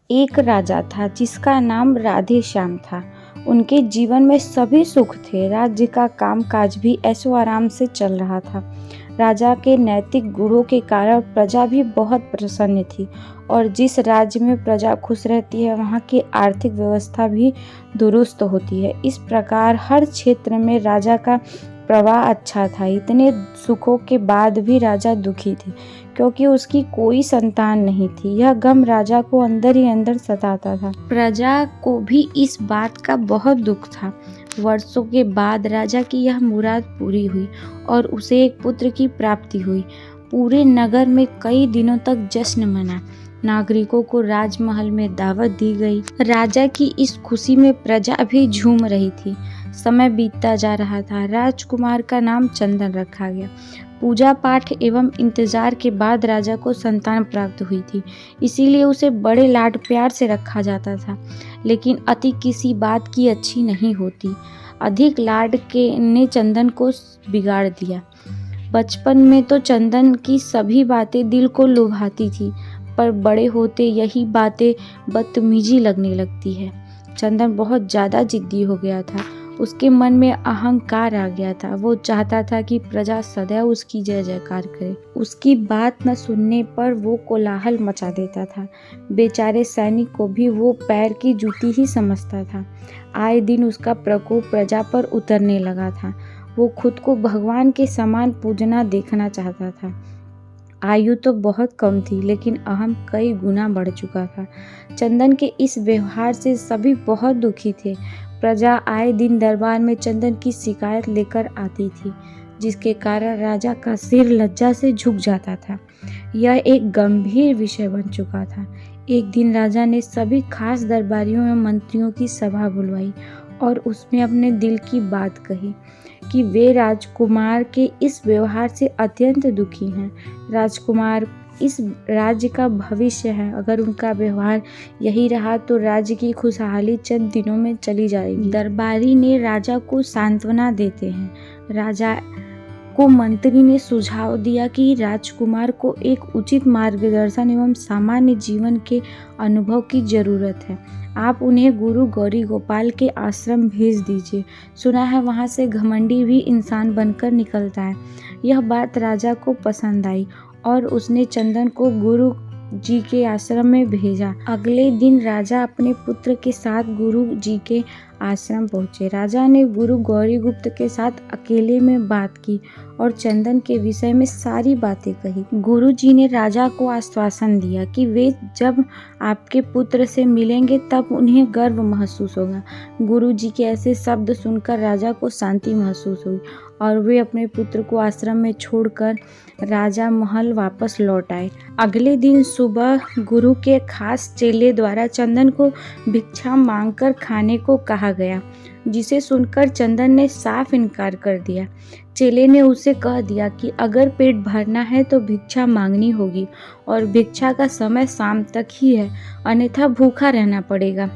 एक राजा था जिसका नाम राधे श्याम था। उनके जीवन में सभी सुख थे। राज्य का कामकाज भी ऐशो आराम से चल रहा था। राजा के नैतिक गुणों के कारण प्रजा भी बहुत प्रसन्न थी और जिस राज्य में प्रजा खुश रहती है वहाँ की आर्थिक व्यवस्था भी दुरुस्त होती है। इस प्रकार हर क्षेत्र में राजा का प्रवाह अच्छा था। इतने सुखों के बाद भी राजा दुखी थे क्योंकि उसकी कोई संतान नहीं थी। यह गम राजा को अंदर ही अंदर सताता था। प्रजा को भी इस बात का बहुत दुख था। वर्षों के बाद राजा की यह मुराद पूरी हुई और उसे एक पुत्र की प्राप्ति हुई। पूरे नगर में कई दिनों तक जश्न मना। नागरिकों को राजमहल में दावत दी गई। राजा की इस खुशी में प्रजा भी झूम रही थी। समय बीतता जा रहा था। राजकुमार का नाम चंदन रखा गया। पूजा पाठ एवं इंतजार के बाद राजा को संतान प्राप्त हुई थी, इसीलिए उसे बड़े लाड प्यार से रखा जाता था। लेकिन अति किसी बात की अच्छी नहीं होती। अधिक लाड के ने चंदन को बिगाड़ दिया। बचपन में तो चंदन की सभी बातें दिल को लुभाती थी, पर बड़े होते यही बातें बदतमीजी लगने लगती है। चंदन बहुत ज़्यादा जिद्दी हो गया था। उसके मन में अहंकार आ गया था। वो चाहता था कि प्रजा सदैव उसकी जय जयकार करे। उसकी बात न सुनने पर वो कोलाहल मचा देता था। बेचारे सैनिक को भी वो पैर की जूती ही समझता था। आए दिन उसका प्रकोप प्रजा पर उतरने लगा था। वो खुद को भगवान के समान पूजना देखना चाहता था। आयु तो बहुत कम थी लेकिन अहम कई गुना बढ़ चुका था। चंदन के इस व्यवहार से सभी बहुत दुखी थे। प्रजा आए दिन दरबार में चंदन की शिकायत लेकर आती थी, जिसके कारण राजा का सिर लज्जा से झुक जाता था। यह एक गंभीर विषय बन चुका था। एक दिन राजा ने सभी खास दरबारियों एवं मंत्रियों की सभा बुलवाई और उसमें अपने दिल की बात कही कि वे राजकुमार के इस व्यवहार से अत्यंत दुखी हैं। राजकुमार इस राज्य का भविष्य है। अगर उनका व्यवहार यही रहा तो राज्य की खुशहाली चंद दिनों में चली जाएगी। दरबारी ने राजा को सांत्वना देते हैं। राजा को मंत्री ने सुझाव दिया कि राजकुमार को एक उचित मार्गदर्शन एवं सामान्य जीवन के अनुभव की जरूरत है। आप उन्हें गुरु गौरी गोपाल के आश्रम भेज दीजिए। सुना है वहाँ से घमंडी भी इंसान बनकर निकलता है। यह बात राजा को पसंद आई और उसने चंदन को गुरु जी के आश्रम में भेजा। अगले दिन राजा अपने पुत्र के साथ गुरु जी के आश्रम पहुँचे। राजा ने गुरु गौरीगुप्त के साथ अकेले में बात की और चंदन के विषय में सारी बातें कही। गुरु जी ने राजा को आश्वासन दिया कि वे जब आपके पुत्र से मिलेंगे तब उन्हें गर्व महसूस होगा। गुरु जी के ऐसे शब्द सुनकर राजा को शांति महसूस हुई और वे अपने पुत्र को आश्रम में छोड़कर राजा महल वापस लौट आए। अगले दिन सुबह गुरु के खास चेले द्वारा चंदन को भिक्षा मांगकर खाने को कहा गया, जिसे सुनकर चंदन ने साफ इनकार कर दिया। चेले ने उसे कह दिया कि अगर पेट भरना है तो भिक्षा मांगनी होगी और भिक्षा का समय शाम तक ही है, अन्यथा भूखा रहना पड़ेगा।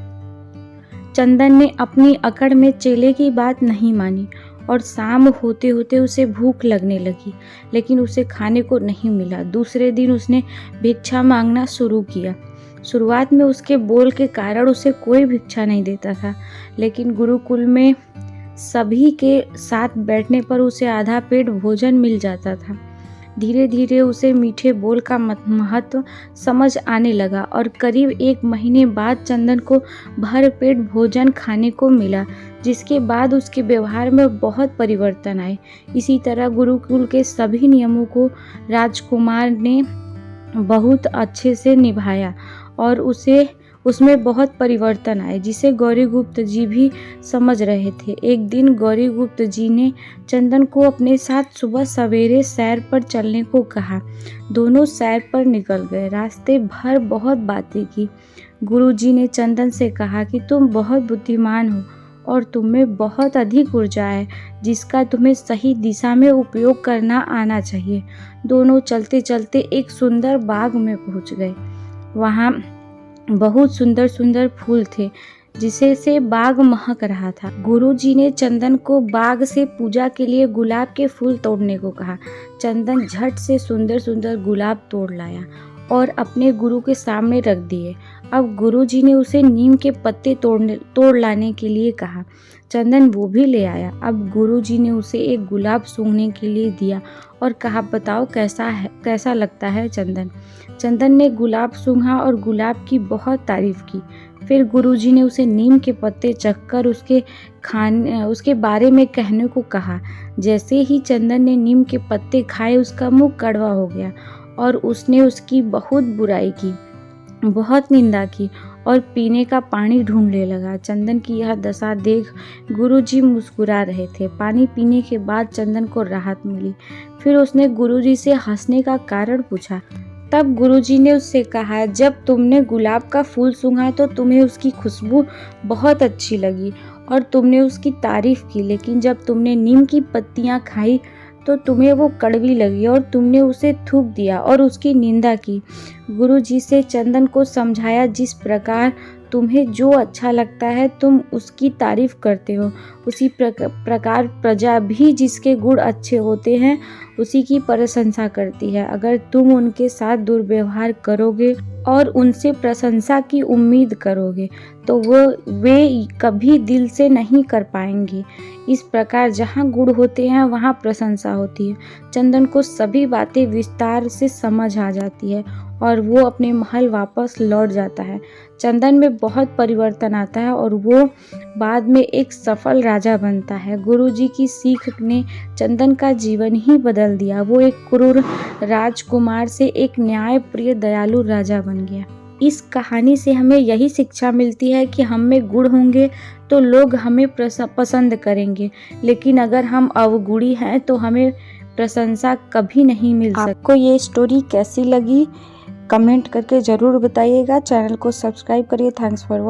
चंदन ने अपनी अकड़ में चेले की बात नहीं मानी और शाम होते होते उसे भूख लगने लगी, लेकिन उसे खाने को नहीं मिला। दूसरे दिन उसने भिक्षा मांगना शुरू किया। शुरुआत में उसके बोल के कारण उसे कोई भिक्षा नहीं देता था, लेकिन गुरुकुल में सभी के साथ बैठने पर उसे आधा पेट भोजन मिल जाता था। धीरे धीरे उसे मीठे बोल का महत्व समझ आने लगा और करीब 1 महीने बाद चंदन को भर पेट भोजन खाने को मिला, जिसके बाद उसके व्यवहार में बहुत परिवर्तन आए। इसी तरह गुरुकुल के सभी नियमों को राजकुमार ने बहुत अच्छे से निभाया और उसमें बहुत परिवर्तन आए, जिसे गौरीगुप्त जी भी समझ रहे थे। एक दिन गौरीगुप्त जी ने चंदन को अपने साथ सुबह सवेरे सैर पर चलने को कहा। दोनों सैर पर निकल गए। रास्ते भर बहुत बातें की। गुरु जी ने चंदन से कहा कि तुम बहुत बुद्धिमान हो और तुम्हें बहुत अधिक ऊर्जा है, जिसका तुम्हें सही दिशा में उपयोग करना आना चाहिए। दोनों चलते चलते एक सुंदर बाग में पहुंच गए। वहाँ बहुत सुंदर सुंदर फूल थे, जिसे से बाग महक रहा था। गुरुजी ने चंदन को बाग से पूजा के लिए गुलाब के फूल तोड़ने को कहा। चंदन झट से सुंदर सुंदर गुलाब तोड़ लाया और अपने गुरु के सामने रख दिए। अब गुरुजी ने उसे नीम के पत्ते तोड़ लाने के लिए कहा। चंदन वो भी ले आया। अब गुरुजी ने उसे एक गुलाब सूंघने के लिए दिया और कहा, बताओ कैसा लगता है चंदन। चंदन ने गुलाब सूंघा और गुलाब की बहुत तारीफ की। फिर गुरुजी ने उसे नीम के पत्ते चखकर उसके बारे में कहने को कहा। जैसे ही चंदन ने नीम के पत्ते खाए उसका मुंह कड़वा हो गया और उसने उसकी बहुत बुराई की, बहुत निंदा की और पीने का पानी ढूंढने लगा। चंदन की यह दशा देख गुरुजी मुस्कुरा रहे थे। पानी पीने के बाद चंदन को राहत मिली। फिर उसने गुरुजी से हंसने का कारण पूछा। तब गुरुजी ने उससे कहा, जब तुमने गुलाब का फूल सूंघा तो तुम्हें उसकी खुशबू बहुत अच्छी लगी और तुमने उसकी तारीफ की, लेकिन जब तुमने नीम की पत्तियां खाई तो तुम्हें वो कड़वी लगी और तुमने उसे थूक दिया और उसकी निंदा की। गुरुजी से चंदन को समझाया, जिस प्रकार तुम्हें जो अच्छा लगता है तुम उसकी तारीफ करते हो, उसी प्रकार प्रजा भी जिसके गुण अच्छे होते हैं उसी की प्रशंसा करती है। अगर तुम उनके साथ दुर्व्यवहार करोगे और उनसे प्रशंसा की उम्मीद करोगे तो वे कभी दिल से नहीं कर पाएंगे। इस प्रकार जहाँ गुण होते हैं वहाँ प्रशंसा होती है। चंदन को सभी बातें विस्तार से समझ आ जाती है और वो अपने महल वापस लौट जाता है। चंदन में बहुत परिवर्तन आता है और वो बाद में एक सफल राजा बनता है। गुरुजी की सीख ने चंदन का जीवन ही बदल दिया। वो एक क्रूर राजकुमार से एक न्यायप्रिय दयालु राजा बन गया। इस कहानी से हमें यही शिक्षा मिलती है कि हम में गुण होंगे तो लोग हमें पसंद करेंगे, लेकिन अगर हम अवगुणी हैं तो हमें प्रशंसा कभी नहीं मिल सकती। आपको ये स्टोरी कैसी लगी कमेंट करके ज़रूर बताइएगा। चैनल को सब्सक्राइब करिए। Thanks for watching.